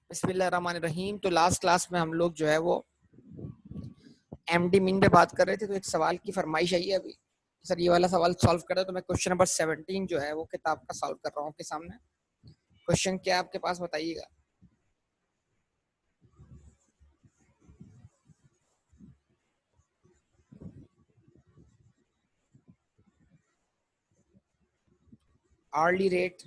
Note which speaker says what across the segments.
Speaker 1: बिस्मिल्लाहिर्रहमानिर्रहीम। तो last class में हम लोग जो है वो एमडी मीन पे बात कर रहे थे। तो एक सवाल की फरमाइश आई है अभी, सर ये वाला सवाल सॉल्व करें। तो मैं क्वेश्चन नंबर 17 जो है वो किताब का सॉल्व कर रहा हूँ आपके सामने। क्वेश्चन क्या है आपके पास, बताइएगा। आर्ली रेट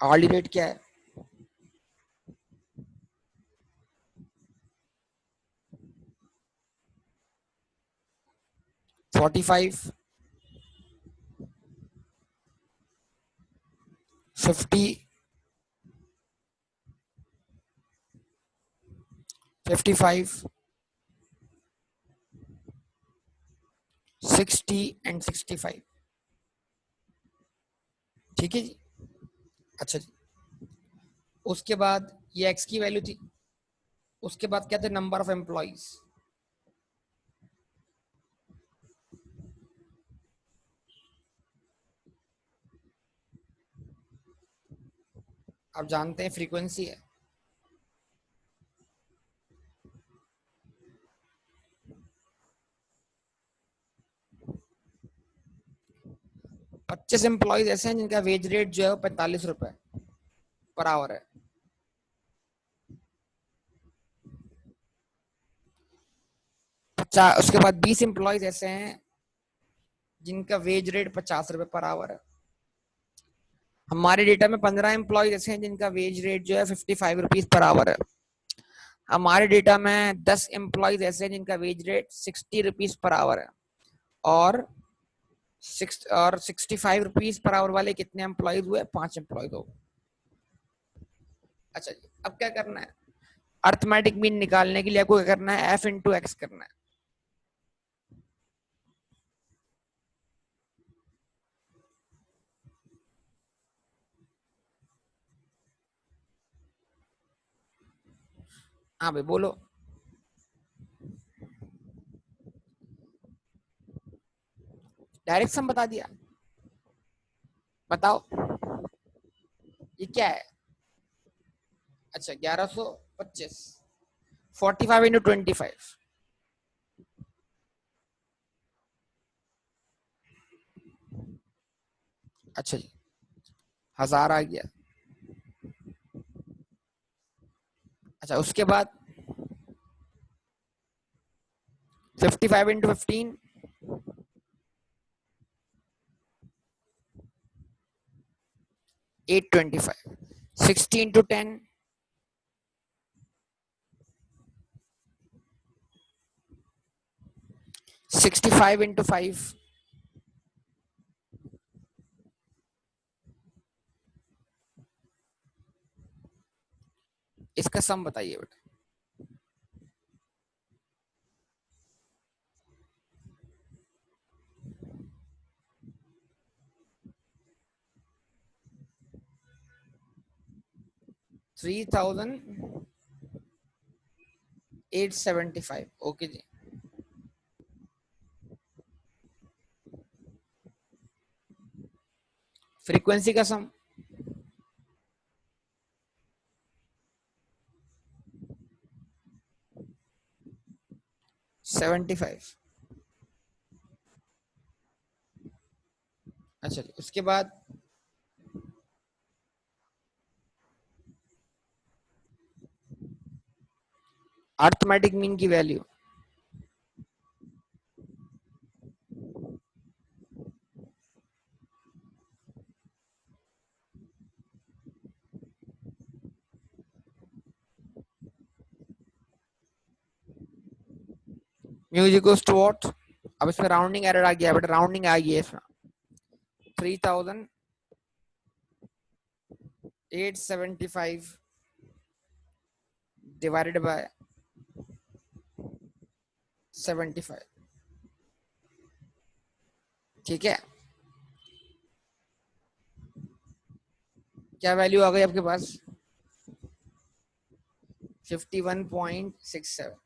Speaker 1: आर्ली रेट क्या है? Forty five, 50, 55, 60 and 65। ठीक है जी। अच्छा जी। उसके बाद ये एक्स की वैल्यू थी। उसके बाद क्या थे? Number of employees. आप जानते हैं फ्रीक्वेंसी है। पच्चीस एम्प्लॉइज ऐसे हैं जिनका वेज रेट जो है वो 45 रुपए पर आवर है। उसके बाद 20 एम्प्लॉयज ऐसे हैं जिनका वेज रेट 50 रुपए पर आवर है। हमारे डेटा में 15 एम्प्लॉयज ऐसे हैं जिनका वेज रेट जो है 55 रुपीज पर आवर है। हमारे डेटा में 10 एम्प्लॉयज ऐसे हैं जिनका wage rate 60 rupees per hour है। और 65 रुपीज पर आवर वाले कितने एम्प्लॉयज हुए? 5 एम्प्लॉयज हो। अच्छा जी, अब क्या करना है? अर्थमेटिक मीन निकालने के लिए आपको क्या करना है? एफ इंटू एक्स करना है। हाँ भाई बोलो। डायरेक्ट सम बता दिया। बताओ ये क्या है? अच्छा 1125, 45 into 25। अच्छा जी, 1000 आ गया। अच्छा उसके बाद 55 into 15, 825। 60 into 10, 65 into 5। इसका सम बताइए बेटा। 3875। ओके जी। फ्रीक्वेंसी का सम 75। अच्छा जी, उसके बाद अर्थमेटिक मीन की वैल्यू। Music to what? अब इसमें राउंडिंग एरर आ गया बेटा, राउंडिंग आ गई है इसमें। 3875 डिवाइडेड बाय 75। ठीक है। क्या वैल्यू आ गई आपके पास? 51.67।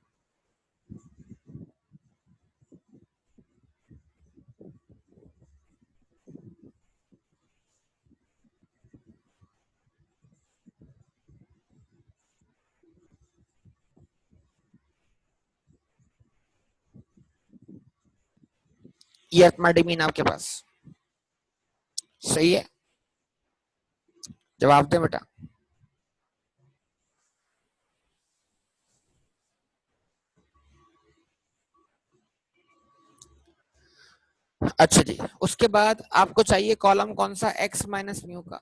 Speaker 1: ये अर्थमेटिक मीन आपके पास सही है। जवाब दे बेटा। अच्छा जी, उसके बाद आपको चाहिए कॉलम कौन सा? एक्स माइनस म्यू का।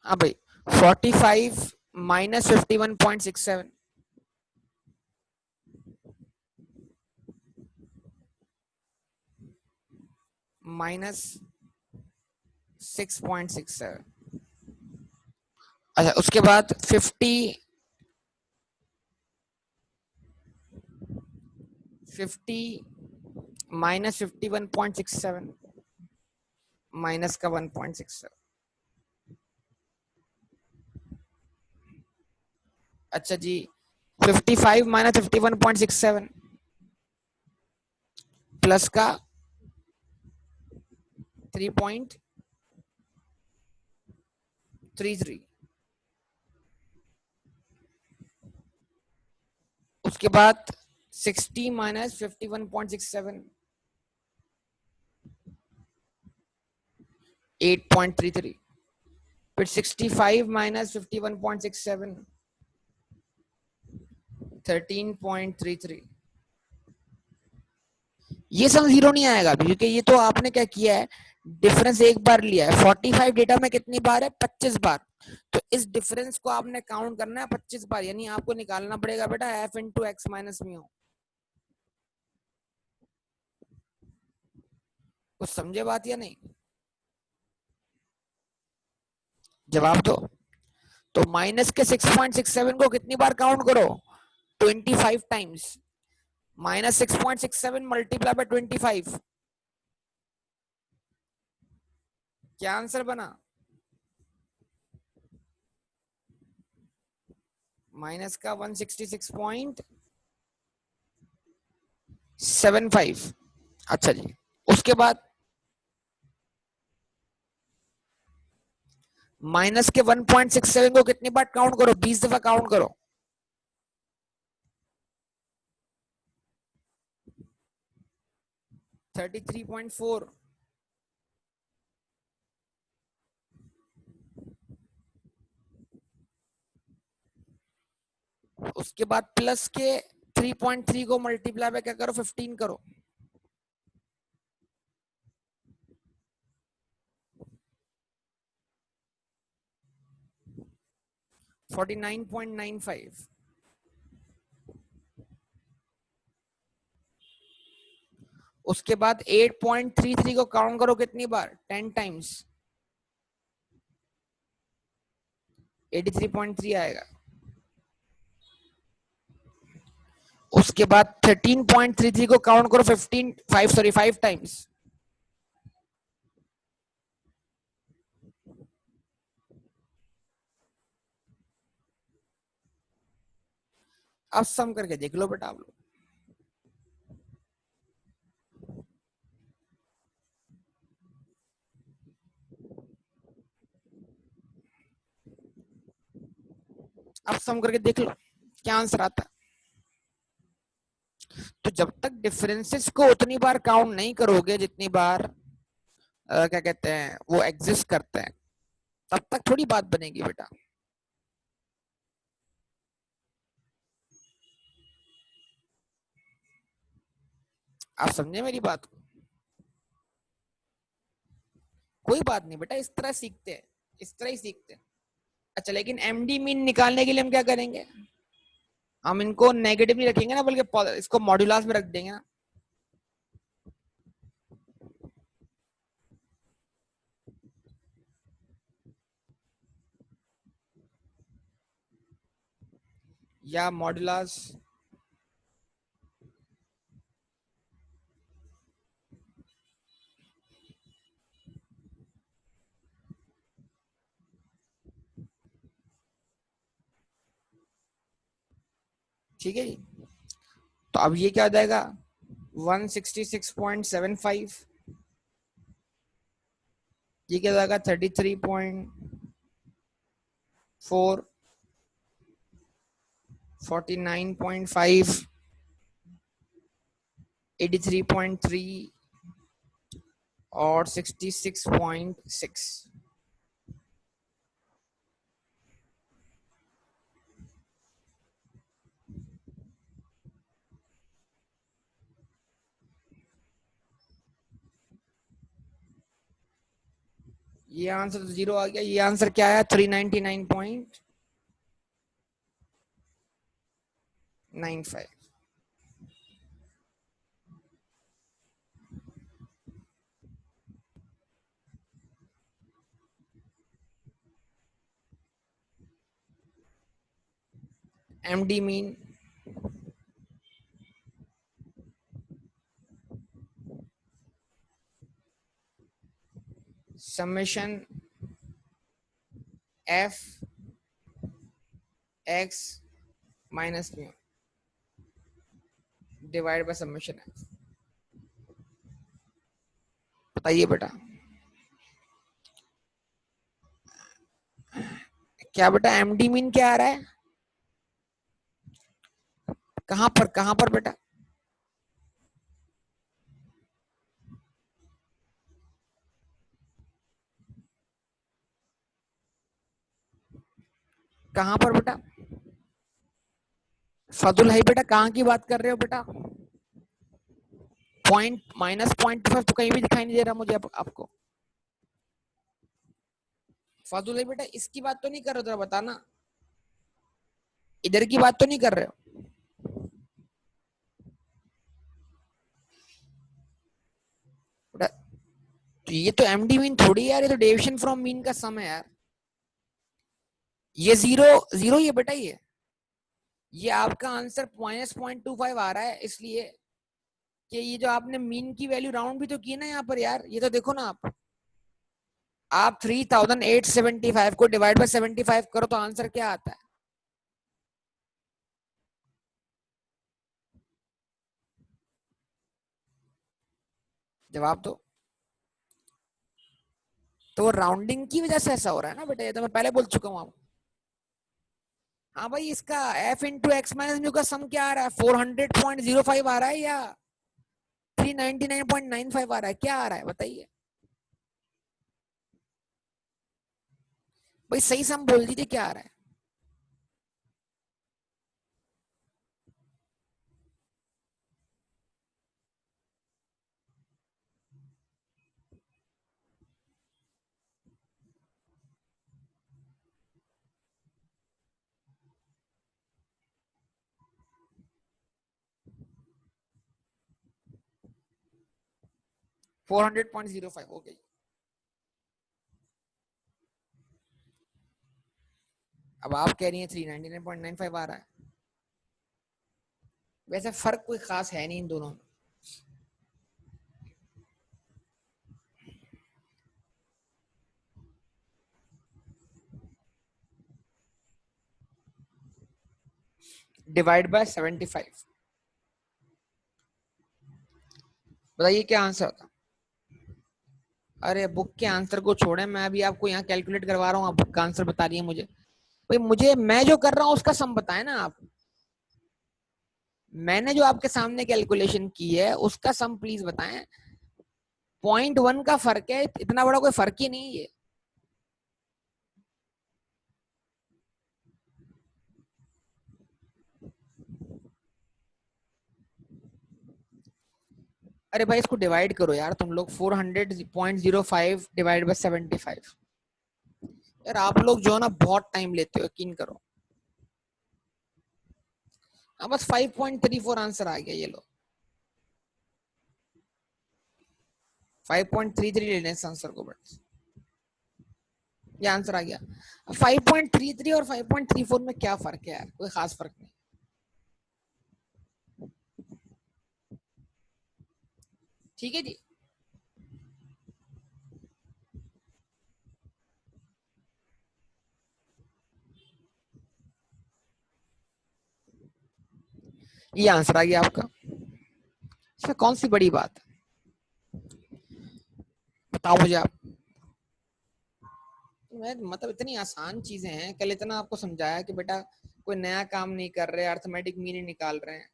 Speaker 1: हाँ भाई, 45 माइनस 51.67 माइनस 6.67। अच्छा, उसके बाद 50 माइनस 51.67 माइनस का 1.67। अच्छा जी, 55 माइनस 51.67 प्लस का 3.33। उसके बाद 60 माइनस 51.67 8.33। फिर 65 माइनस 51.67 13.33। ये सब जीरो नहीं आएगा क्योंकि ये तो आपने क्या किया है, डिफरेंस एक बार लिया है। 45 डेटा में कितनी बार है? 25 बार। तो इस डिफरेंस को आपने काउंट करना है 25 बार, यानी आपको निकालना पड़ेगा बेटा F into X minus mu. कुछ समझे बात या नहीं? जवाब दो। तो माइनस के 6.67 को कितनी बार काउंट करो? 25 टाइम्स। Minus 6.67 multiply by 25। क्या आंसर बना? माइनस का 166.75। अच्छा जी, उसके बाद माइनस के 1.67 को कितनी बार काउंट करो? 20 दफा काउंट करो। 33.4। उसके बाद प्लस के 3.3 को मल्टीप्लाई बाय क्या करो? 15 करो। 49.95। उसके बाद 8.33 को काउंट करो कितनी बार? 10 टाइम्स। 83.3 आएगा। उसके बाद 13.33 को काउंट करो 5 टाइम्स। अब सम करके देख लो बेटा आप लोग। अब सम करके देख लो क्या आंसर आता है। तो जब तक डिफरेंसेस को उतनी बार काउंट नहीं करोगे जितनी बार क्या कहते हैं वो एग्जिस्ट करते हैं, तब तक थोड़ी बात बनेगी बेटा। आप समझे मेरी बात को? कोई बात नहीं बेटा, इस तरह सीखते हैं, इस तरह ही सीखते हैं। अच्छा, लेकिन एमडी मीन निकालने के लिए हम क्या करेंगे? हम इनको नेगेटिव नहीं रखेंगे ना, बल्कि इसको मॉड्यूलस में रख देंगे ना। या मॉड्यूलस ठीक है जी। तो अब ये क्या हो जाएगा? 166.75, ये क्या हो जाएगा? 33.4, 49.5, 83.3 और 66.6। ये आंसर तो 0 आ गया। ये आंसर क्या है? 399.95। MD mean summation F x minus mu divide by summation F. बताइए बेटा, क्या बेटा एमडी मीन क्या आ रहा है? कहां पर, कहां पर बेटा? कहां पर बेटा? फजुल है बेटा, कहां की बात कर रहे हो बेटा? पॉइंट -0.5 तो कहीं भी दिखाई नहीं दे रहा मुझे आपको। फजुल है बेटा, इसकी बात तो नहीं कर रहे हो, जरा बताना। इधर की बात तो नहीं कर रहे हो? बेटा तो ये तो एमडी मीन थोड़ी यार, ये तो डेविएशन फ्रॉम मीन का सम है यार। ये जीरो जीरो ही है बेटा। ये आपका आंसर -0.25 आ रहा है, इसलिए कि ये जो आपने मीन की वैल्यू राउंड भी तो की ना यहाँ पर यार। ये तो देखो ना आप 3875 को डिवाइड बाय 75 करो तो आंसर क्या आता है? जवाब दो। तो वो राउंडिंग की वजह से ऐसा हो रहा है ना बेटा, ये तो मैं पहले बोल चुका हूँ आपको। हाँ भाई, इसका f into X minus mu का सम क्या आ रहा है? 400.05 आ रहा है या 399.95 आ रहा है? क्या आ रहा है बताइए भाई, सही सम बोल दीजिए क्या आ रहा है? 400.05 हो गई। अब आप कह रही हैं 399.95 आ रहा है। वैसे फर्क कोई खास है नहीं इन दोनों में। Divide by 75। बताइए क्या आंसर होता? अरे बुक के आंसर को छोड़े, मैं अभी आपको यहाँ कैलकुलेट करवा रहा हूँ, आप बुक का आंसर बता रही है मुझे। भाई मुझे, मैं जो कर रहा हूँ उसका सम बताए ना आप। मैंने जो आपके सामने कैलकुलेशन की है उसका सम प्लीज बताएं। 0.1 का फर्क है, इतना बड़ा कोई फर्क ही नहीं है। अरे भाई इसको डिवाइड करो यार तुम लोग, 400.05 डिवाइड बाय 75। यार आप लोग जो है ना बहुत टाइम लेते हो, यकीन करो। हाँ बस 5.34 आंसर आ गया, ये लो 5.33 लेने इस आंसर को, बट ये आंसर आ गया। 5.33 और 5.34 में क्या फर्क है यार, कोई खास फर्क नहीं। ठीक है जी। ये आंसर आ गया आपका। इसमें कौन सी बड़ी बात है, बताओ मुझे आप। मैं मतलब इतनी आसान चीजें हैं, कल इतना आपको समझाया कि बेटा कोई नया काम नहीं कर रहे, अर्थमेटिक मीनिंग निकाल रहे हैं।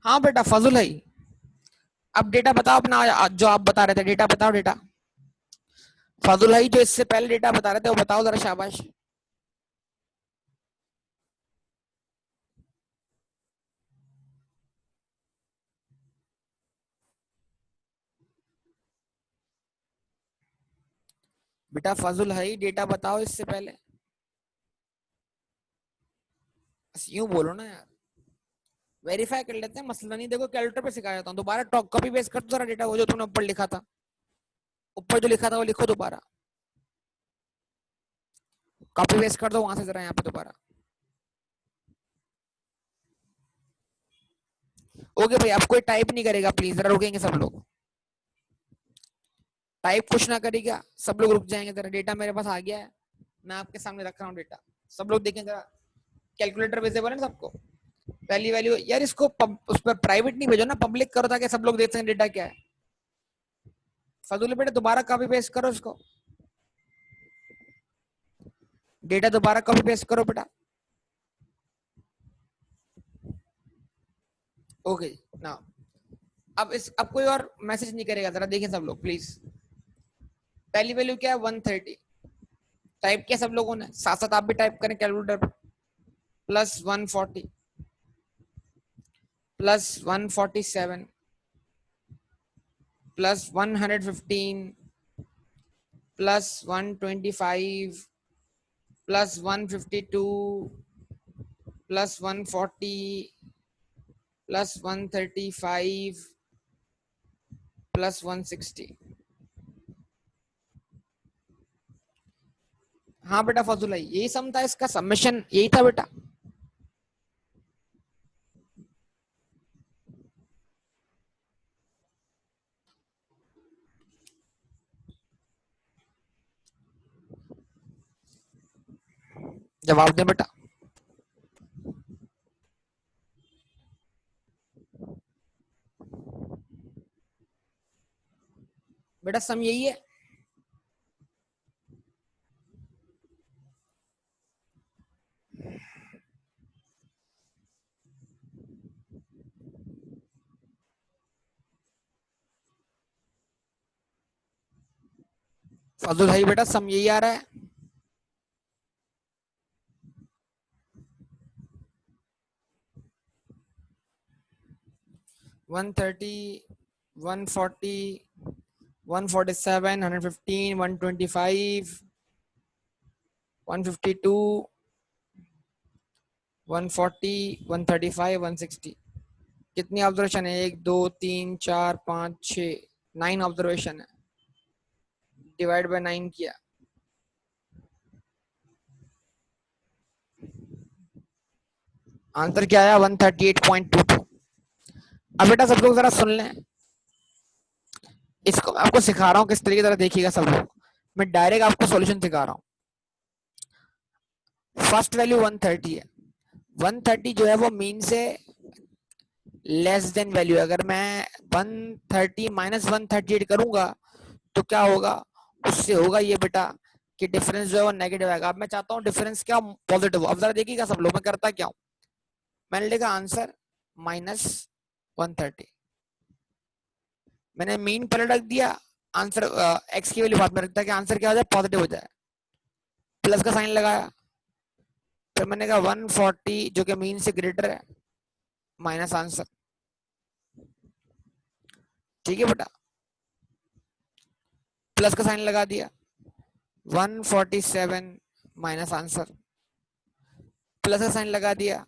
Speaker 1: हाँ बेटा फजल है। अब डेटा बताओ अपना, जो आप बता रहे थे डेटा बताओ, डेटा। फजल है जो इससे पहले डेटा बता रहे थे वो बताओ जरा, शाबाश। बेटा फजल है डेटा बताओ इससे पहले। बस यूं बोलो ना यार, वेरीफाई कर लेते हैं, मसला नहीं। देखो कैलकुलेटर पे सिखा देता हूँ, दोबारा टॉक कॉपी पेस्ट कर दो जरा डेटा, वो जो तुमने ऊपर लिखा था, ऊपर जो लिखा था वो लिखो दोबारा, कॉपी पेस्ट कर दो वहां से जरा यहाँ पे दोबारा। ओके भाई, अब कोई टाइप नहीं करेगा प्लीज, जरा रुकेंगे सब लोग। टाइप कुछ ना करेगा, सब लोग रुक जाएंगे जरा। डेटा मेरे पास आ गया है, मैं आपके सामने रख रहा हूँ डेटा, सब लोग देखें जरा। कैलकुलेटर विजिबल है ना सबको? पहली वैल्यू यार, इसको उस पर प्राइवेट नहीं भेजो ना, पब्लिक करो ताकि सब लोग देख सकें डेटा क्या है। फजूल बेटा दोबारा कॉपी पेस्ट करो इसको, डेटा दोबारा कॉपी पेस्ट करो बेटा। ओके ना, अब कोई और मैसेज नहीं करेगा, जरा देखें सब लोग प्लीज। पहली वैल्यू क्या है? 130। टाइप किया सब लोगों ने? साथ साथ आप भी टाइप करें कैलकुलेटर पर। Plus 140 plus 147 plus 115 plus 125 plus 152 plus 140 plus 135 plus 160। हाँ बेटा फजूल है, यही सम था, इसका सबमिशन यही था बेटा। जवाब दे बेटा। बेटा सम यही है। फजूल है बेटा, सम यही आ रहा है। 130 140 147 115 125 152 140 135 160। कितनी ऑब्जर्वेशन है? 1 2 3 4 5 6, 9 ऑब्जर्वेशन है। डिवाइड बाय 9 किया, आंसर क्या आया? 138.22। अब बेटा सब लोग जरा सुन लें, इसको मैं आपको सिखा रहा हूँ किस तरीके से, जरा देखिएगा सब लोग। मैं डायरेक्ट आपको सॉल्यूशन सिखा रहा हूँ। फर्स्ट वैल्यू 130 है, 130 जो है वो मीन से लेस देन वैल्यू। अगर मैं 130 माइनस 138 करूंगा तो क्या होगा, उससे होगा ये बेटा कि डिफरेंस जो है वो नेगेटिव आएगा। अब मैं चाहता हूँ डिफरेंस क्या पॉजिटिव हो। अब जरा देखिएगा सब लोग, मैं करता क्या हूँ, मैंने लिखा आंसर माइनस 130, मैंने मीन पहले रख दिया, आंसर एक्स की वैल्यू बाद में रखता है कि आंसर क्या हो जाए, पॉजिटिव हो जाए, प्लस का साइन लगाया, फिर मैंने कहा 140 जो कि मीन से ग्रेटर है माइनस आंसर। ठीक है बेटा, प्लस का साइन लगा दिया, 147 माइनस आंसर, प्लस का साइन लगा दिया,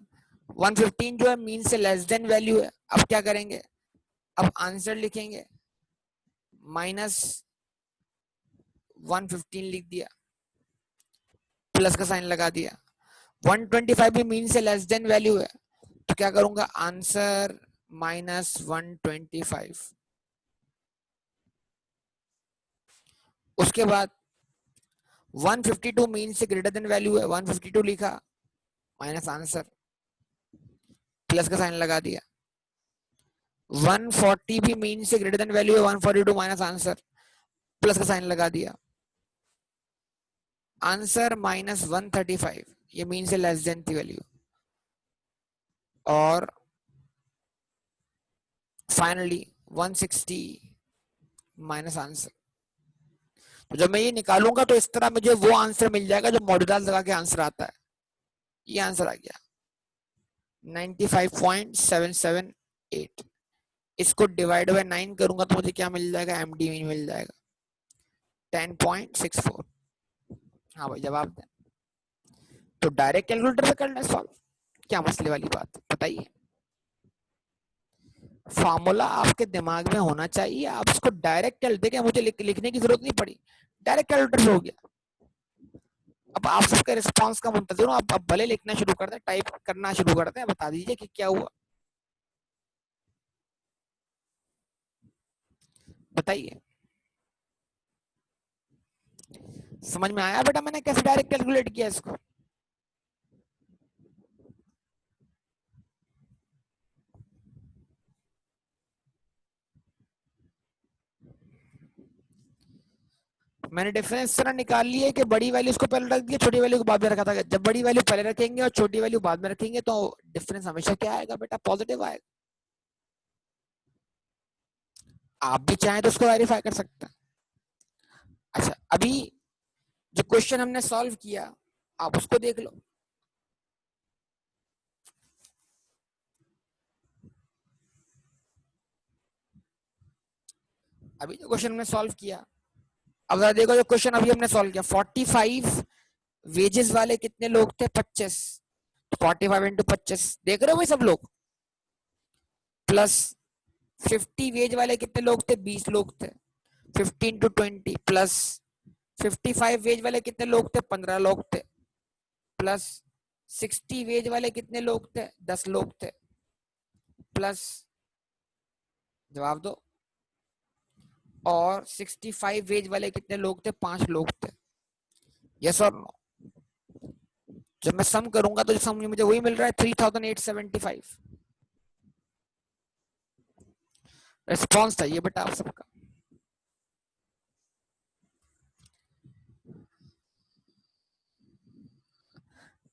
Speaker 1: 115 जो है मीन से लेस देन वैल्यू है। अब क्या करेंगे, अब आंसर लिखेंगे माइनस 115 लिख दिया, प्लस का साइन लगा दिया, 125 भी मीन से लेस देन वैल्यू है तो क्या करूंगा, आंसर माइनस 125। उसके बाद 152 मीन से ग्रेटर देन वैल्यू है, 152 लिखा, माइनस आंसर, प्लस का साइन लगा दिया, 140 भी मीन से ग्रेटर देन वैल्यू है, 142 माइनस आंसर, प्लस का साइन लगा दिया, आंसर माइनस 135, ये मीन से लेस देन थी वैल्यू, और फाइनली 160 माइनस आंसर। तो जब मैं ये निकालूंगा तो इस तरह मुझे वो आंसर मिल जाएगा जो मॉड्यूलस लगा के आंसर आता है। ये आंसर आ गया 95.778। इसको डिवाइड बाय 9 करूंगा तो मुझे क्या मिल जाएगा, एमडी मिल जाएगा 10.64। हाँ भाई जवाब दें। तो डायरेक्ट कैलकुलेटर से करना है सॉल्व, क्या मसले वाली बात बताइए। फॉर्मूला आपके दिमाग में होना चाहिए, आप उसको डायरेक्ट कैल देखें, मुझे लिखने की जरूरत नहीं पड़ी, डायरेक्ट कैलकुलेटर से हो गया। अब आप सबके रिस्पांस का मुंतजिर हूं, आप भले लिखना शुरू कर दें, टाइप करना शुरू कर दें, बता दीजिए कि क्या हुआ, बताइए। समझ में आया बेटा मैंने कैसे डायरेक्ट कैलकुलेट किया इसको। मैंने डिफरेंस तरह निकाल लिया कि बड़ी वैल्यू उसको पहले रख दिया, छोटी वैल्यू को बाद में रखा था। जब बड़ी वैल्यू पहले रखेंगे और छोटी वैल्यू बाद में रखेंगे तो डिफरेंस हमेशा क्या आएगा बेटा, पॉजिटिव आएगा। आप भी चाहें तो उसको वेरीफाई कर सकते हैं। अच्छा अभी जो क्वेश्चन हमने सॉल्व किया आप उसको देख लो। अभी जो क्वेश्चन हमने सॉल्व किया, अब जरा देखो जो क्वेश्चन अभी हमने सॉल्व किया, 45 वेजेस वाले कितने लोग थे, 25, 45 इंटू 25 देख रहे हो भाई सब लोग, प्लस 50 वेज वाले कितने लोग थे, 20 लोग थे, 15 टू 20, प्लस 55 वेज वाले कितने लोग थे, 15 लोग थे, प्लस 60 वेज वाले कितने लोग थे, 10 लोग थे, प्लस जवाब दो, और 65 वेज वाले कितने लोग थे, 5 लोग थे। यस और नो। जब मैं सम करूंगा तो सम मुझे वही मिल रहा है 3875। रिस्पॉन्स था ये बेटा आप सबका।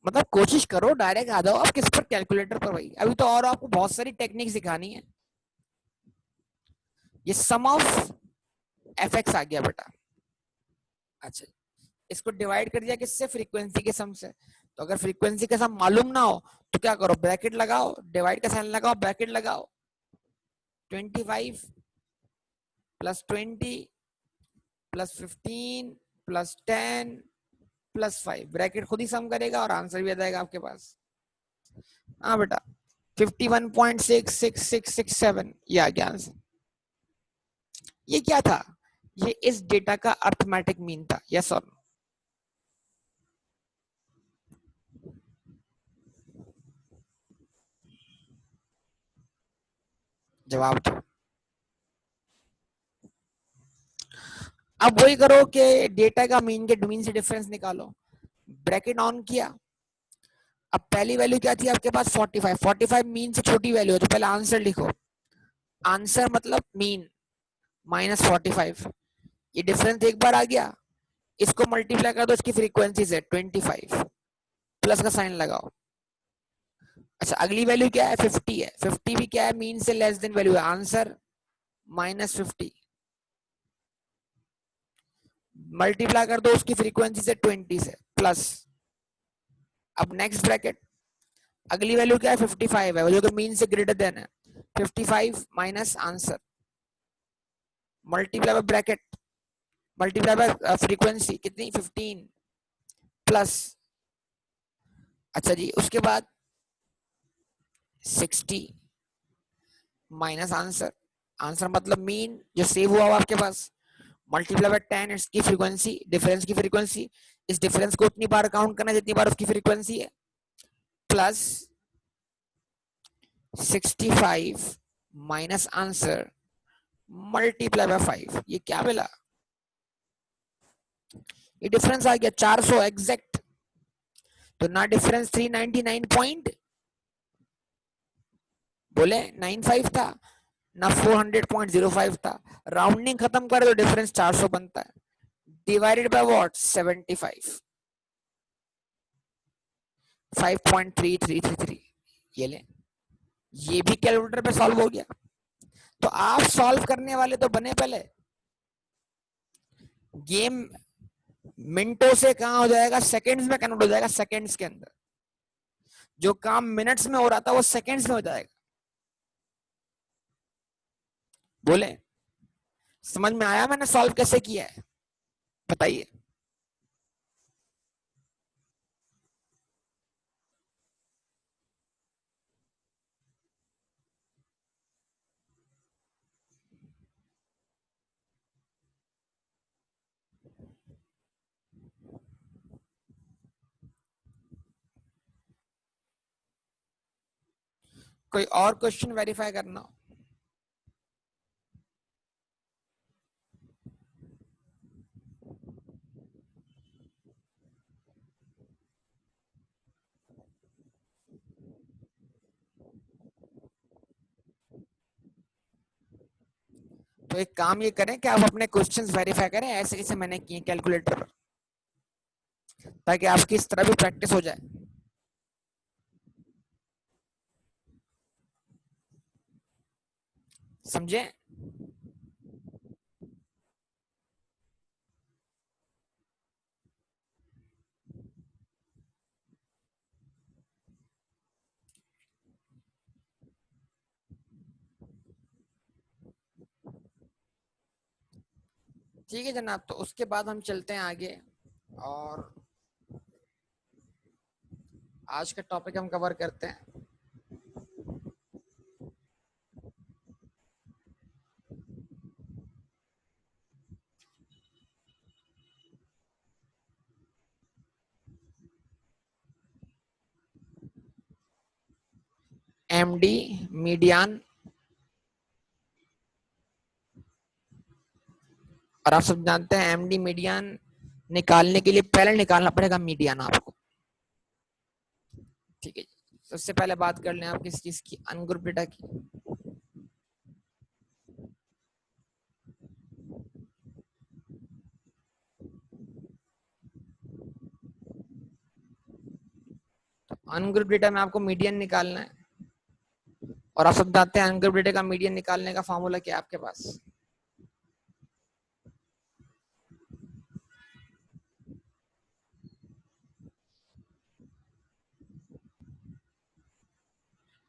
Speaker 1: मतलब कोशिश करो डायरेक्ट आ जाओ, आप किस पर, कैलकुलेटर पर भाई। अभी तो और आपको बहुत सारी टेक्निक सिखानी है। ये सम ऑफ एफ एक्स आ गया बेटा। अच्छा इसको डिवाइड कर दिया किससे, फ्रीक्वेंसी के सम से। तो अगर फ्रीक्वेंसी का सम मालूम ना हो तो क्या करो, ब्रैकेट लगाओ, डिवाइड का साइन लगाओ, ब्रैकेट लगाओ, 25 plus 20 plus 15 plus 10 plus 5, bracket खुद ही सम करेगा और आंसर भी आ जाएगा आपके पास। हाँ बेटा 51.66667 ये आ गया आंसर। ये क्या था, ये इस डेटा का अर्थमेटिक मीन था। यस और जवाब दो। अब वही करो कि डेटा का मीन के मीन से डिफरेंस निकालो, ब्रैकेट ऑन किया, अब पहली वैल्यू क्या थी आपके पास 45, 45 मीन से छोटी वैल्यू है तो पहले आंसर लिखो, आंसर मतलब मीन माइनस 45, ये डिफरेंस एक बार आ गया, इसको मल्टीप्लाई कर दो इसकी फ्रीक्वेंसी से 25, प्लस का साइन लगाओ। अच्छा अगली वैल्यू क्या है 50 है, 50 भी क्या है मीन से लेस देन वैल्यू है, आंसर माइनस 50, मल्टीप्लाई कर दो उसकी फ्रीक्वेंसी से 20 से प्लस। अब नेक्स्ट ब्रैकेट, अगली वैल्यू क्या है 55 है, वैल्यू का मीन से ग्रेटर देन है, 55 minus answer, multiply by bracket, multiply by frequency कितनी 15 प्लस। अच्छा जी उसके बाद 60 माइनस आंसर, आंसर मतलब मीन जो सेव हुआ आपके पास, मल्टीप्लाई बाय 10 इसकी फ्रीक्वेंसी, डिफरेंस की फ्रीक्वेंसी, इस डिफरेंस को उतनी बार काउंट करना जितनी बार उसकी फ्रीक्वेंसी है, plus 65 minus answer multiply by 5, ये क्या मिला, ये डिफरेंस आ गया 400 एग्जैक्ट। तो ना डिफरेंस 399 पॉइंट बोले 95 था, ना 400.05 था, राउंडिंग खत्म करे तो डिफरेंस 400 बनता है, डिवाइडेड बाय व्हाट 75, 5.3333, ये ले, ये भी कैलकुलेटर पे सॉल्व हो गया। तो आप सॉल्व करने वाले तो बने पहले, गेम मिनटों से कहां हो जाएगा, सेकंड्स में कन्वर्ट हो जाएगा, सेकंड्स के अंदर जो काम मिनट्स में हो रहा था वो सेकंड्स में हो जाएगा। बोले समझ में आया मैंने सॉल्व कैसे किया है, बताइए। कोई और क्वेश्चन वेरीफाई करना हो? तो एक काम ये करें कि आप अपने क्वेश्चंस वेरीफाई करें ऐसे जैसे मैंने किए कैलकुलेटर पर, ताकि आपकी इस तरह भी प्रैक्टिस हो जाए, समझे। ठीक है जनाब, तो उसके बाद हम चलते हैं आगे और आज का टॉपिक हम कवर करते हैं एमडी मीडियन। और आप सब जानते हैं एमडी मीडियन निकालने के लिए पहले निकालना पड़ेगा मीडियन आपको, ठीक है। सबसे पहले बात कर लें आप किस चीज की, अनग्रुप डेटा की। अनग्रुप डेटा में आपको मीडियन निकालना है, और आप सब जानते हैं अनग्रुप डेटा का मीडियन निकालने का फॉर्मूला क्या है आपके पास,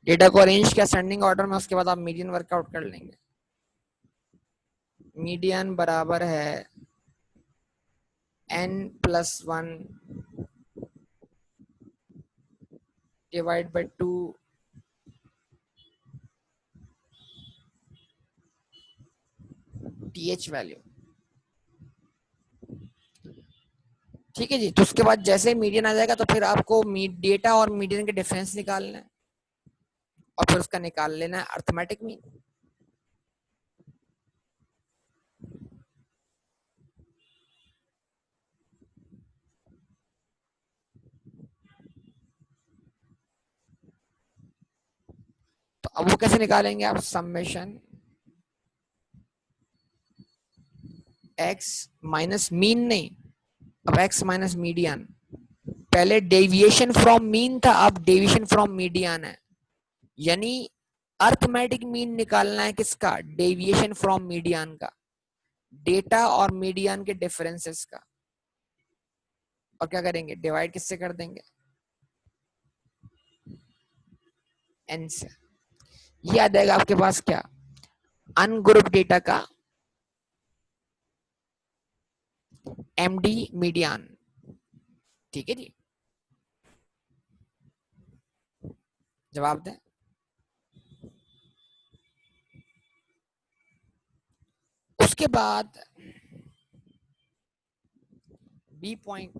Speaker 1: डेटा को अरेंज किया असेंडिंग ऑर्डर में, उसके बाद आप मीडियन वर्कआउट कर लेंगे। मीडियन बराबर है n+1 divide by 2 TH value, ठीक है जी। तो उसके बाद जैसे मीडियन आ जाएगा तो फिर आपको डेटा और मीडियन के डिफरेंस निकालना है और फिर उसका निकाल लेना है अर्थमेटिक मीन। अब वो कैसे निकालेंगे आप? समेशन एक्स माइनस मीन नहीं, अब एक्स माइनस मीडियन। पहले डेविएशन फ्रॉम मीन था, अब डेविएशन फ्रॉम मीडियन है। यानी अर्थमेटिक मीन निकालना है किसका? डेविएशन फ्रॉम मीडियन का, डेटा और मीडियन के डिफरेंसेस का। और क्या करेंगे? डिवाइड किससे कर देंगे? एन से। ये आ जाएगा आपके पास क्या? अनग्रुप डेटा का एमडी मीडियन। ठीक है जी, जवाब दें। उसके बाद बी पॉइंट,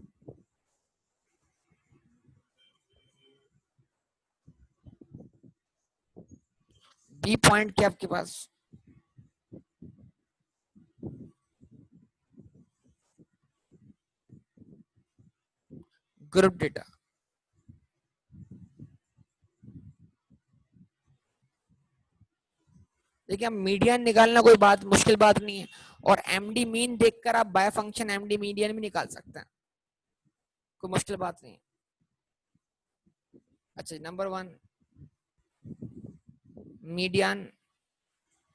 Speaker 1: बी पॉइंट क्या आपके पास? Group data. देखिए अब मीडियन निकालना कोई बात मुश्किल बात नहीं है, और एमडी मीन देखकर आप बाय फंक्शन एमडी मीडियन भी निकाल सकते हैं, कोई मुश्किल बात नहीं है। अच्छा नंबर वन, मीडियन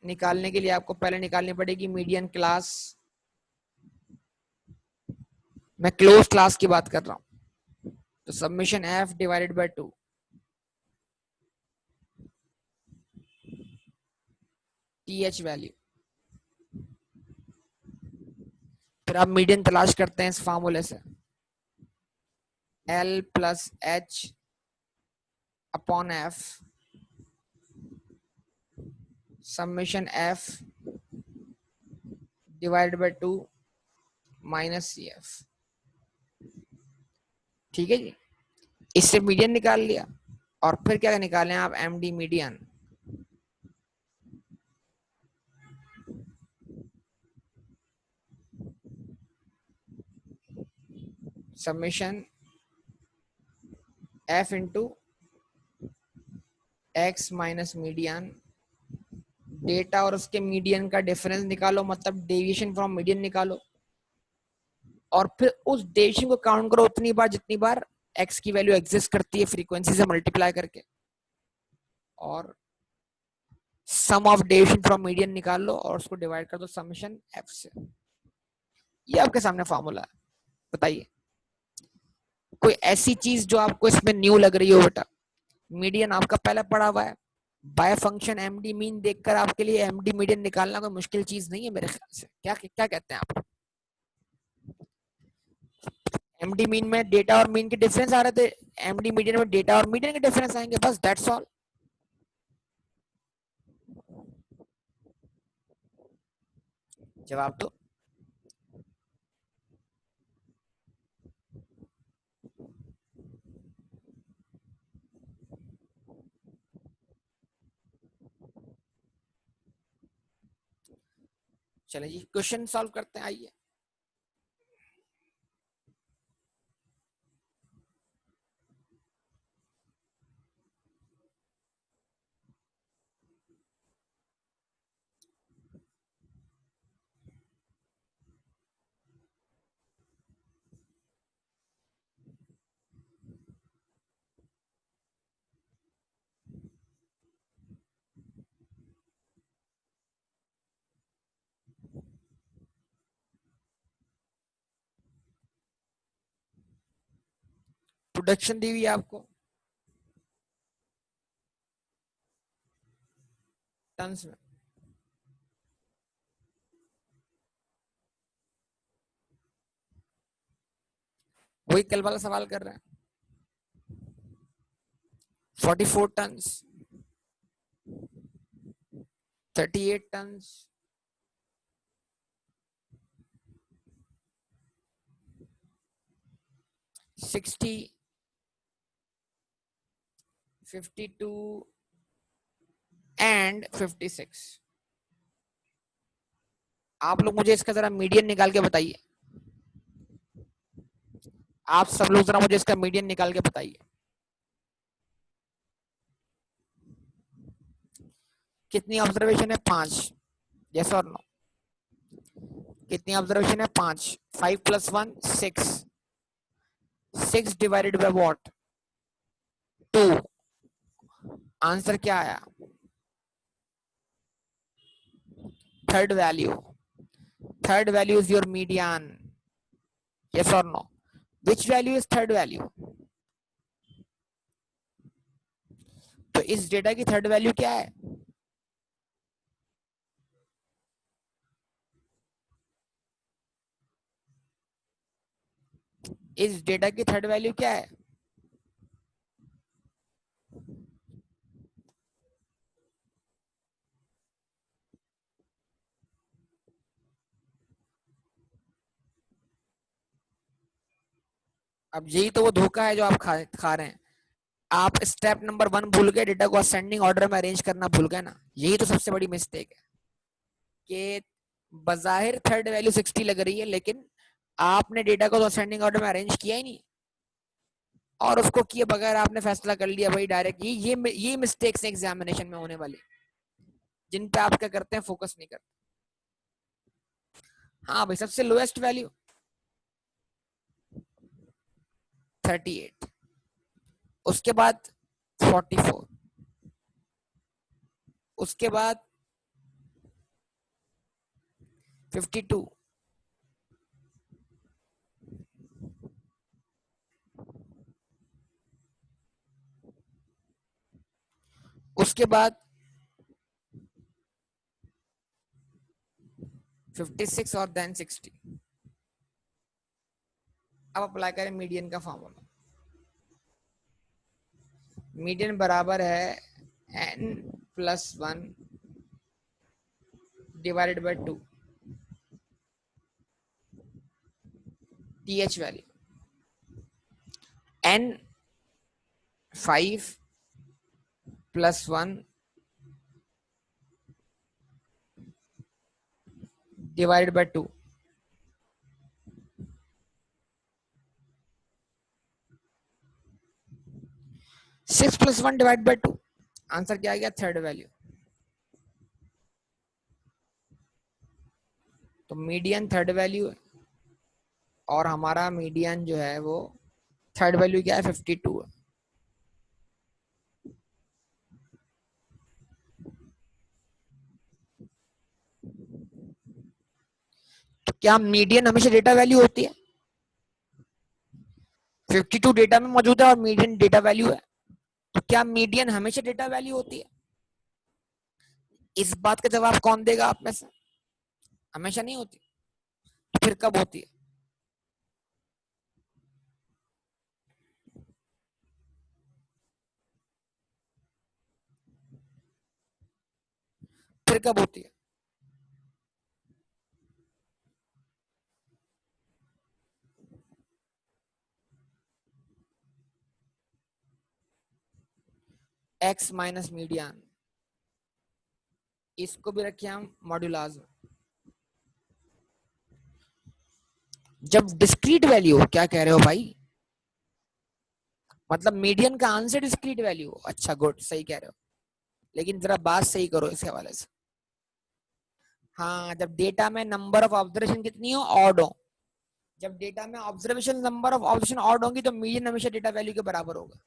Speaker 1: निकालने के लिए आपको पहले निकालनी पड़ेगी मीडियन क्लास। मैं क्लोज क्लास की बात कर रहा हूं, तो summation F divided by 2, T H value. फिर आप मीडियन तलाश करते हैं इस फार्मूले से, L plus H upon F summation F divided by 2 minus C F. ठीक है जी, इससे मीडियन निकाल लिया। और फिर क्या निकालें आप? M D median. Summation F into X minus median, data और उसके मीडियन का डिफरेंस निकालो, मतलब डेविएशन फ्रॉम मीडियन निकालो, और फिर उस डेविएशन को काउंट करो उतनी बार जितनी बार एक्स की वैल्यू एग्जिस्ट करती है, फ्रीक्वेंसी से मल्टीप्लाई करके, और सम ऑफ डेविएशन फ्रॉम मीडियन निकाल लो और उसको डिवाइड कर दो समेशन एफ से। ये आपके सामने फॉर्मूला है। बताइए कोई ऐसी चीज जो आपको इसमें न्यू लग रही हो? बेटा मीडियन आपका पहले पड़ा हुआ है, बाय फंक्शन एमडी मीन देखकर आपके लिए एमडी मीडियन निकालना कोई मुश्किल चीज नहीं है मेरे ख्याल से। क्या क्या कहते हैं आप? एमडी मीन में डेटा और मीन के डिफरेंस आ रहे थे, एमडी मीडियन में डेटा और मीडियन के डिफरेंस आएंगे, बस दैट्स ऑल। जवाब तो चलिए जी क्वेश्चन सॉल्व करते हैं, आइए। प्रोडक्शन दी हुई है आपको टन्स में। वही कल वाला सवाल कर रहे हैं। 44 टन्स, 38 टन्स, 60, 52 एंड 56। आप लोग मुझे इसका जरा मीडियन निकाल के बताइए, आप सब लोग जरा मुझे इसका मीडियन निकाल के बताइए। कितनी ऑब्जर्वेशन है? 5। यस और नो? कितनी ऑब्जर्वेशन है? 5। 5 + 1 6। 6 डिवाइडेड बाय व्हाट? 2। आंसर क्या आया? Third value. Third value is your median. Yes और no? Which value is third value? तो इस डेटा की थर्ड वैल्यू क्या है? इस डेटा की थर्ड वैल्यू क्या है? अब यही तो वो धोखा है जो आप खा रहे हैं। आप स्टेप नंबर 1 भूल गए, डेटा को असेंडिंग ऑर्डर में अरेंज करना भूल गए ना। यही तो सबसे बड़ी मिस्टेक है कि बजाहिर थर्ड वैल्यू 60 लग रही है, लेकिन आपने डेटा को तो असेंडिंग ऑर्डर में अरेंज किया ही नहीं, और उसको किए बगैर आपने फैसला कर लिया भाई डायरेक्ट। ये मिस्टेक्स हैं एग्जामिनेशन में होने वाली, जिन पे आप क्या करते हैं, फोकस नहीं करते। हाँ भाई, सबसे लोएस्ट वैल्यू 38, उसके बाद 44, उसके बाद 52, उसके बाद 56 और देन 60। अब अप्लाई करें मीडियन का फॉर्मूला। मीडियन बराबर है n+1 divided by 2 TH value. n 5 + 1 divided by 2। 6 + 1 divide by 2। Answer क्या आ गया? Third value. तो मीडियन थर्ड वैल्यू है, और हमारा मीडियन जो है वो थर्ड वैल्यू क्या है? 52 है। तो क्या मीडियन हमेशा डेटा वैल्यू होती है? 52 डेटा में मौजूद है और मीडियन डेटा वैल्यू है, तो क्या मीडियन हमेशा डेटा वैल्यू होती है? इस बात का जवाब कौन देगा आप में से? हमेशा नहीं होती। तो फिर कब होती है? फिर कब होती है? एक्स माइनस मीडियन, इसको भी रखे हम मॉड्यूलाज में। जब डिस्क्रीट वैल्यू हो, क्या कह रहे हो भाई? मतलब मीडियन का आंसर डिस्क्रीट वैल्यू हो? अच्छा, गुड, सही कह रहे हो, लेकिन जरा बात सही करो इसके हवाले से। हाँ, जब डेटा में नंबर ऑफ ऑब्जर्वेशन कितनी हो? ऑड हो। जब डेटा में observation number of observation odd होंगी तो मीडियन हमेशा डेटा वैल्यू के बराबर होगा।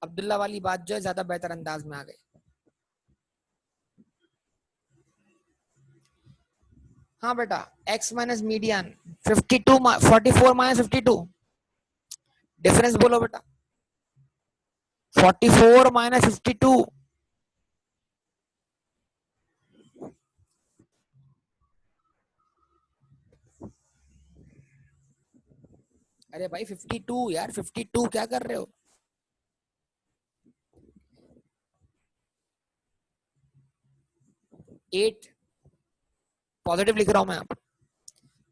Speaker 1: अब्दुल्ला वाली बात जो है ज्यादा बेहतर अंदाज में आ गई। हाँ बेटा, x minus median 52 44 minus 52, difference बोलो बेटा। 44 माइनस 52। अरे भाई 52 यार, 52 क्या कर रहे हो? 8 पॉजिटिव लिख रहा हूं मैं। आप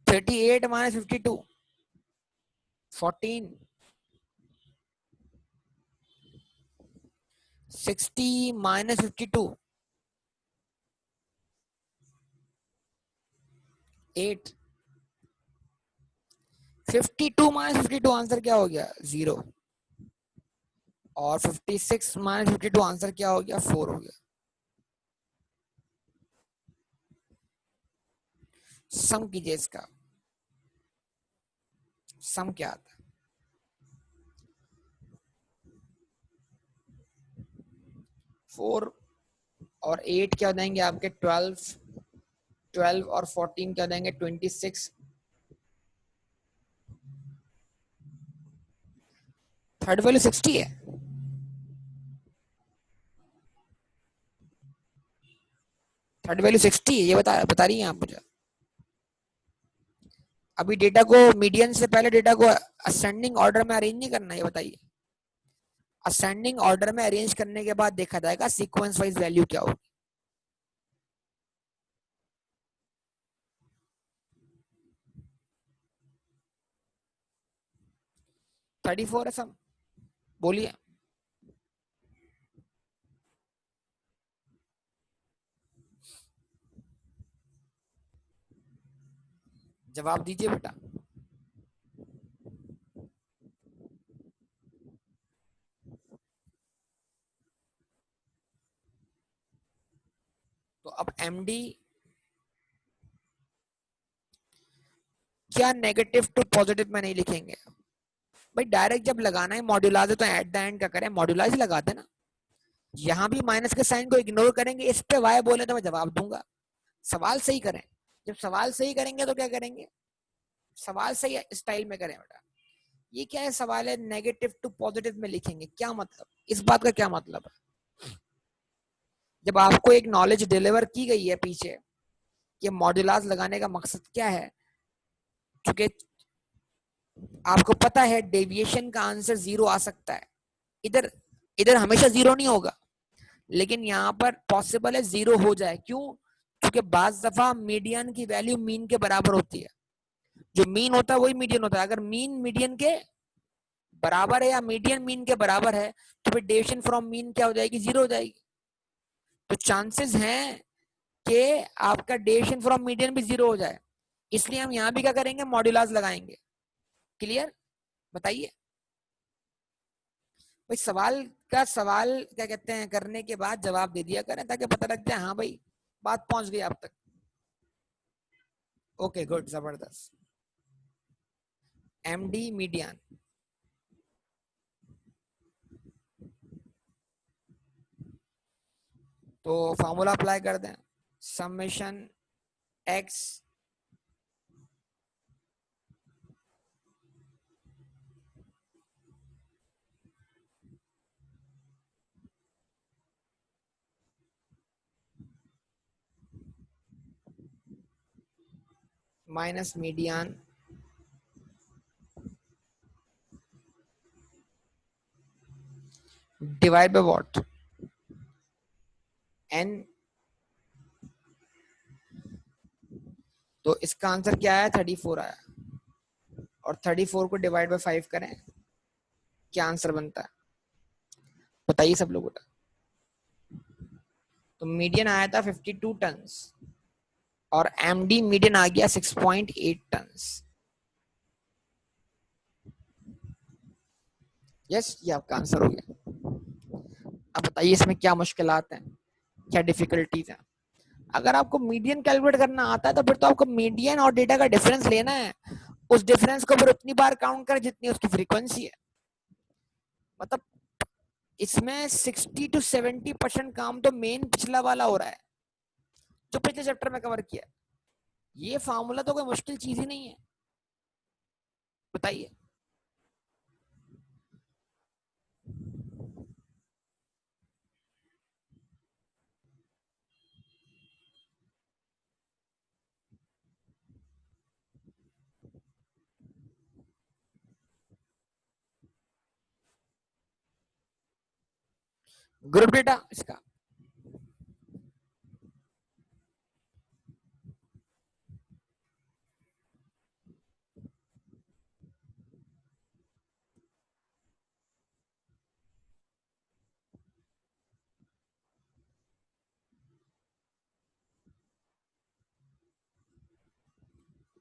Speaker 1: 38 माइनस 52 14, 60 माइनस 52 8, 52 माइनस 52 आंसर क्या हो गया? 0। और 56 माइनस 52 आंसर क्या हो गया? 4 हो गया। सम कीजिए इसका, सम क्या आता है? 4 और 8 क्या देंगे आपके? 12, 12 और 14 क्या देंगे? 26। थर्ड वैल्यू 60 है। थर्ड वैल्यू 60 है, ये बता रही हैं आप मुझे। अभी डेटा को मीडियन से पहले डेटा को असेंडिंग ऑर्डर में अरेंज नहीं करना, ये बताइए। असेंडिंग ऑर्डर में अरेंज करने के बाद देखा जाएगा सीक्वेंस वाइज वैल्यू क्या होगी। 34 है सम, बोलिए। जवाब दीजिए बेटा। तो अब एमडी क्या नेगेटिव टू पॉजिटिव में नहीं लिखेंगे भाई? डायरेक्ट जब लगाना है मॉड्यूलाइज है तो एट द एंड क्या करें? मॉड्यूलाइज लगाते ना। यहां भी माइनस के साइन को इग्नोर करेंगे, इस पे वाई बोले तो मैं जवाब दूंगा। सवाल सही करें। जब सवाल सही करेंगे तो क्या करेंगे? सवाल सही स्टाइल में करें बेटा। ये क्या है सवाल है, नेगेटिव टू पॉजिटिव में लिखेंगे, क्या मतलब? इस बात का क्या मतलब है? जब आपको एक नॉलेज डिलीवर की गई है पीछे कि मॉड्यूलाज लगाने का मकसद क्या है, क्योंकि आपको पता है डेविएशन का आंसर 0 आ सकता है। इधर इधर हमेशा 0 नहीं होगा, लेकिन यहाँ पर पॉसिबल है 0 हो जाए। क्यों? क्योंकि बाज दफा मीडियन की वैल्यू मीन के बराबर होती है। जो मीन होता है वही मीडियन होता है। अगर मीन मीडियन के बराबर है या मीडियन मीन के बराबर है तो फिर डेविएशन फ्रॉम मीन क्या हो जाएगी? 0 हो जाएगी। तो चांसेस हैं कि आपका डेविएशन फ्रॉम मीडियन भी 0 हो जाए। इसलिए हम यहाँ भी क्या करेंगे? मॉड्यूलस लगाएंगे। क्लियर? बताइए भाई। सवाल क्या कहते हैं करने के बाद जवाब दे दिया करें ताकि पता लग जाए हाँ भाई बात पहुंच गई आप तक। ओके गुड, जबरदस्त। एमडी मीडियन, तो फॉर्मूला अप्लाई कर दें। Summation X minus median divide by what? N. तो इसका आंसर क्या आया? 34 आया। और 34 को डिवाइड बाय 5 करें, क्या आंसर बनता है? बताइए सब लोग। तो मीडियन आया था 52 टन और एमडी मीडियन आ गया 6.8 टन। यस, ये आपका आंसर हो गया। अब बताइए इसमें क्या मुश्किलात हैं, क्या डिफिकल्टीज हैं? अगर आपको मीडियन कैलकुलेट करना आता है तो फिर तो आपको मीडियन और डेटा का डिफरेंस लेना है। उस डिफरेंस को फिर उतनी बार काउंट करें जितनी उसकी फ्रीक्वेंसी है। मतलब इसमें 60 to 70% काम तो मेन पिछला वाला हो रहा है जो पिछले चैप्टर में कवर किया। ये फार्मूला तो कोई मुश्किल चीज ही नहीं है। बताइए। ग्रुप डेटा इसका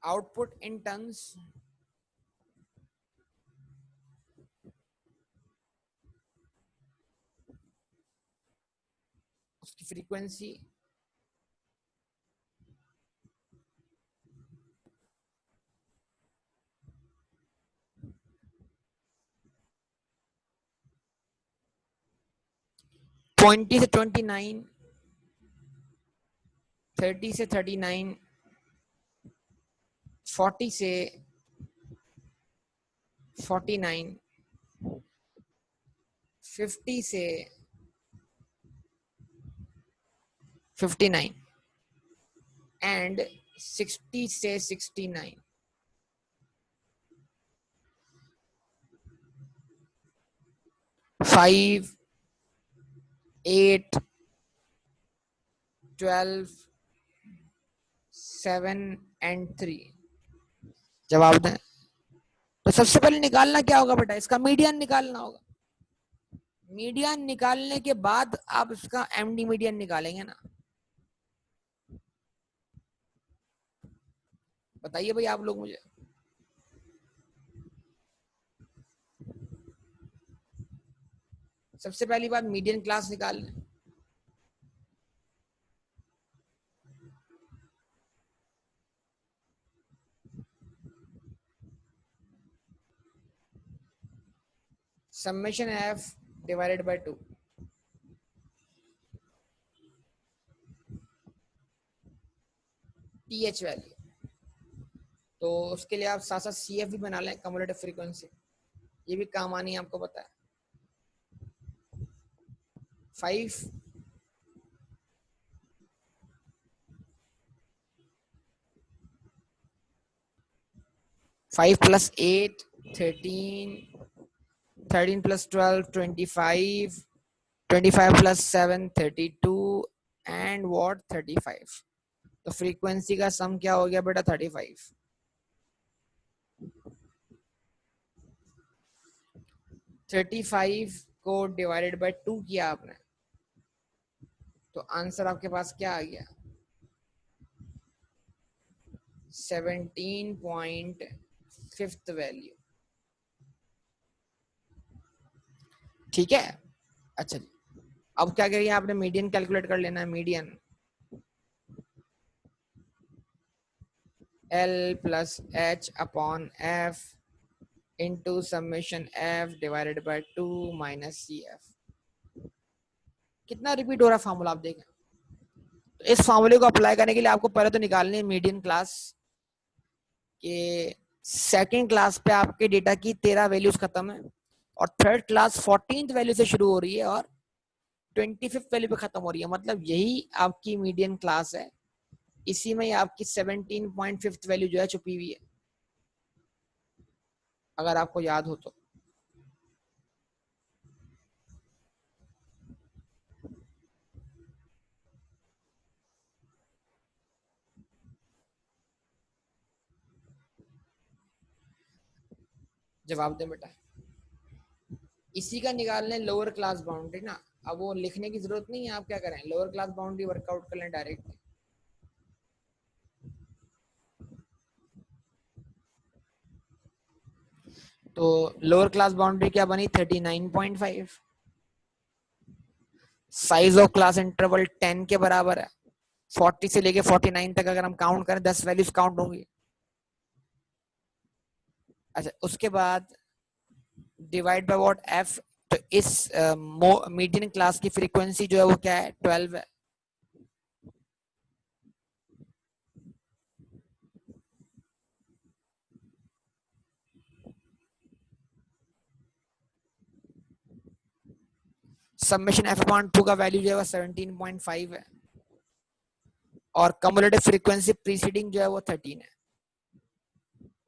Speaker 1: आउटपुट इन टन्स, उसकी फ्रीक्वेंसी 20 से 29, 30 से 39, 40 से 49, 50 से 59 एंड 60 से 69। 5, 8, 12, 7 एंड 3 जवाब दें। तो सबसे पहले निकालना क्या होगा बेटा, इसका मीडियन निकालना होगा। मीडियन निकालने के बाद आप इसका एमडी मीडियन निकालेंगे ना। बताइए भाई आप लोग मुझे। सबसे पहली बात मीडियन क्लास निकाल लें। Summation F divided by 2। TH value, तो उसके लिए आप साथ साथ सीएफ भी बना लें, कम्युलेटिव फ्रीक्वेंसी, ये भी काम आनी है, आपको पता है। 5, 5 + 8 13, 13 + 12 25, 25 + 7 32 एंड व्हाट 35। तो फ्रीक्वेंसी का सम क्या हो गया बेटा 35। 35 को डिवाइडेड बाय 2 किया आपने, तो आंसर आपके पास क्या आ गया 17.5 वैल्यू। ठीक है। अच्छा जी, अब क्या करिए, आपने मीडियन कैलकुलेट कर लेना है। Median L + h/f into summation f divided by 2 minus CF। कितना रिपीट हो रहा है फॉर्मूला आप देखें। तो इस फॉर्मूले को अप्लाई करने के लिए आपको पहले तो निकालनी है मीडियन क्लास के। सेकंड क्लास पे आपके डेटा की 13 वैल्यूज खत्म है, और थर्ड क्लास 14th वैल्यू से शुरू हो रही है और 25th वैल्यू पे खत्म हो रही है। मतलब यही आपकी मीडियन क्लास है, इसी में आपकी 17.5 वैल्यू जो है छुपी हुई है, अगर आपको याद हो तो। जवाब दे बेटा। इसी का निकालने लोअर क्लास बाउंड्री ना। अब वो लिखने की जरूरत नहीं है, आप क्या करें लोअर क्लास बाउंड्री वर्कआउट कर लें डायरेक्ट। तो लोअर क्लास बाउंड्री क्या बनी 39.5। साइज ऑफ क्लास इंटरवल 10 के बराबर है। 40 से लेके 49 तक अगर हम काउंट करें 10 वैल्यूज काउंट होंगी। अच्छा, उसके बाद डिवाइड बाय व्हाट एफ। तो इस मीडियन क्लास की फ्रीक्वेंसी जो है वो क्या है 12 है। समेशन f/2 का वैल्यू जो है वो 17.5 है, और कम्युलेटिव फ्रीक्वेंसी प्रीसीडिंग जो है वो 13 है।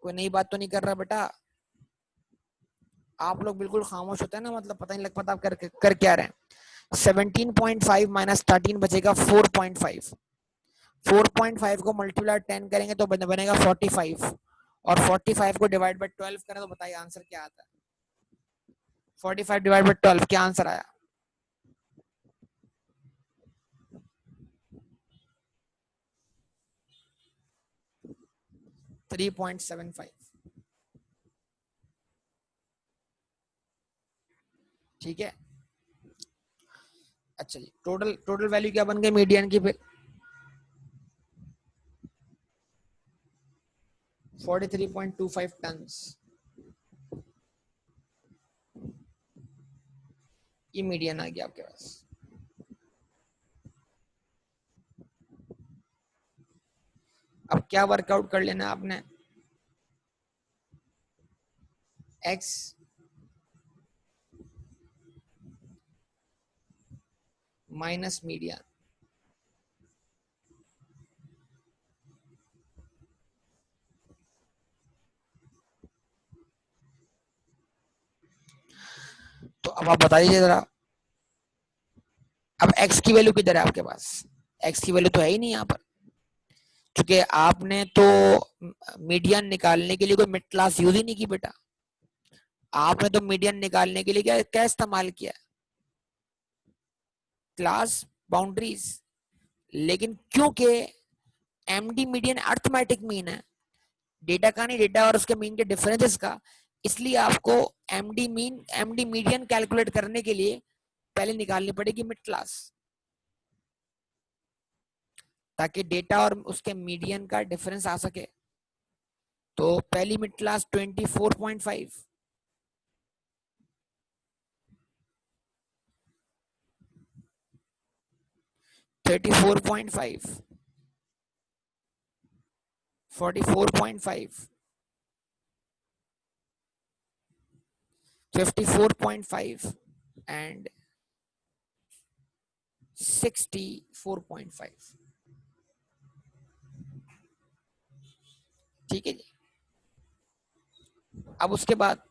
Speaker 1: कोई नई बात तो नहीं कर रहा बेटा। आप लोग बिल्कुल खामोश होते हैं ना, मतलब पता नहीं लग पाता आप कर क्या रहे हैं। 17.5 माइनस 13 बचेगा 4.5। 4.5 को मल्टीप्लाई 10 करेंगे तो बनेगा 45, और 45 को डिवाइड बाय 12 करें तो बताइए आंसर क्या आता है। 45 डिवाइड बाय 12 क्या आंसर आया 3.75। ठीक है। अच्छा जी, टोटल टोटल वैल्यू क्या बन गई मीडियन की फिर 43.25 टन। ये मीडियन आ गया आपके पास। अब क्या वर्कआउट कर लेना आपने, एक्स माइनस मीडियन। तो अब आप बताइए जरा, अब एक्स की वैल्यू किधर है आपके पास, एक्स की वैल्यू तो है ही नहीं यहाँ पर, क्योंकि आपने तो मीडियन निकालने के लिए कोई मिड क्लास यूज ही नहीं की बेटा। आपने तो मीडियन निकालने के लिए क्या क्या इस्तेमाल किया, क्लास बाउंड्रीज। लेकिन क्योंकि एमडी मीडियन अर्थमेटिक मीन है, डेटा का नहीं, डेटा और उसके मीन के डिफरेंसेस का, इसलिए आपको एमडी मीडियन कैलकुलेट करने के लिए पहले निकालनी पड़ेगी मिड क्लास, ताकि डेटा और उसके मीडियन का डिफरेंस आ सके। तो पहली मिड क्लास 24.5, 34.5, 44.5, 54.5 एंड 64.5। ठीक है जी। अब उसके बाद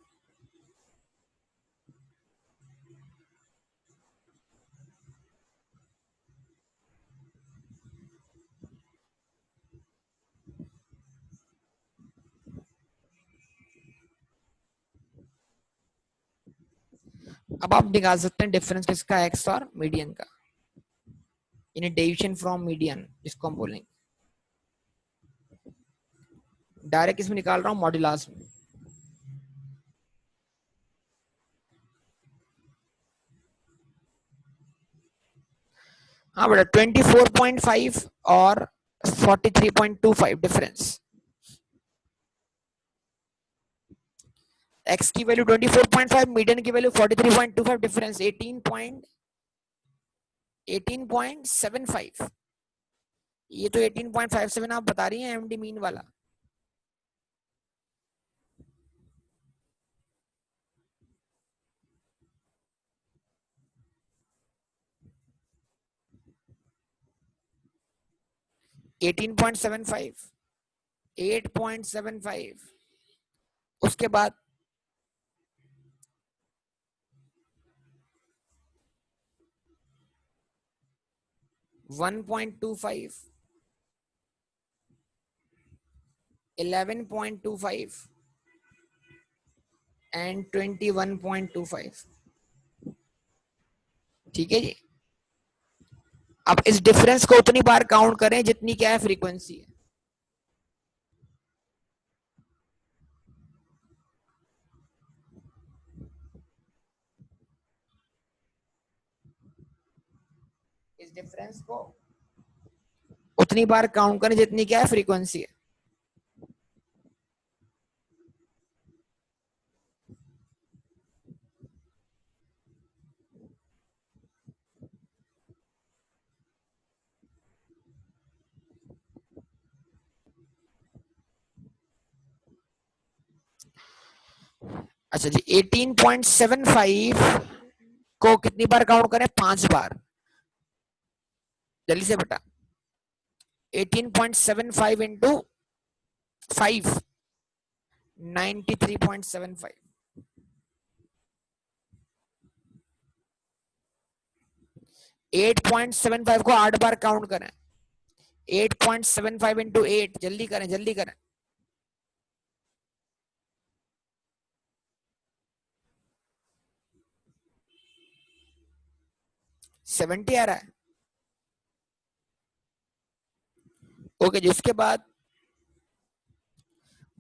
Speaker 1: अब आप निकाल सकते हैं डिफरेंस किसका, एक्स और मीडियन का, यानी डेविएशन फ्रॉम मीडियन जिसको हम बोलेंगे। डायरेक्ट इसमें निकाल रहा हूँ मॉड्यूलस में। हाँ बेटा 24.5 और 43.25 डिफरेंस। एक्स की वैल्यू 24.5, मीडियन की वैल्यू 43.25, डिफरेंस 18.75। ये तो 18.57 आप बता रही हैं एमडी मीन वाला। एटीन पॉइंट सेवन फाइव, 8.75, उसके बाद 1.25, 11.25 एंड 21.25। ठीक है जी। अब इस डिफरेंस को उतनी बार काउंट करें जितनी क्या है फ्रीक्वेंसी है। इस डिफरेंस को उतनी बार काउंट करें जितनी क्या है फ्रीक्वेंसी है। अच्छा जी, 18.75 को कितनी बार काउंट करें, 5 बार। जल्दी से बेटा, 18.75 इंटू 5, 93.75। 8.75 को 8 बार काउंट करें, 8.75 इंटू 8, जल्दी करें जल्दी करें। 70 आ रहा है। ओके जी, उसके बाद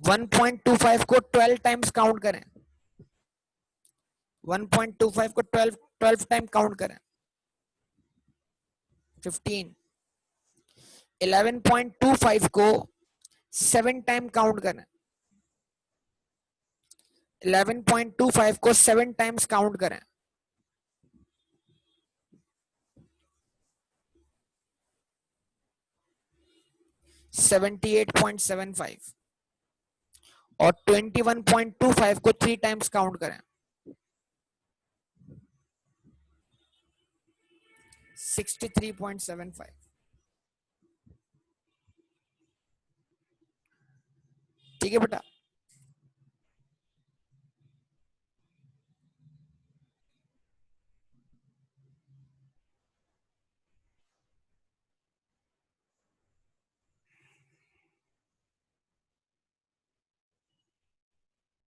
Speaker 1: 1.25 को 12 टाइम्स काउंट करें, 1.25 को 12 टाइम काउंट करें, 15। 11.25 को 7 टाइम काउंट करें, 11.25 को 7 टाइम्स काउंट करें, 78.75 और 21.25 को 3 टाइम्स काउंट करें, 63.75। ठीक है बेटा।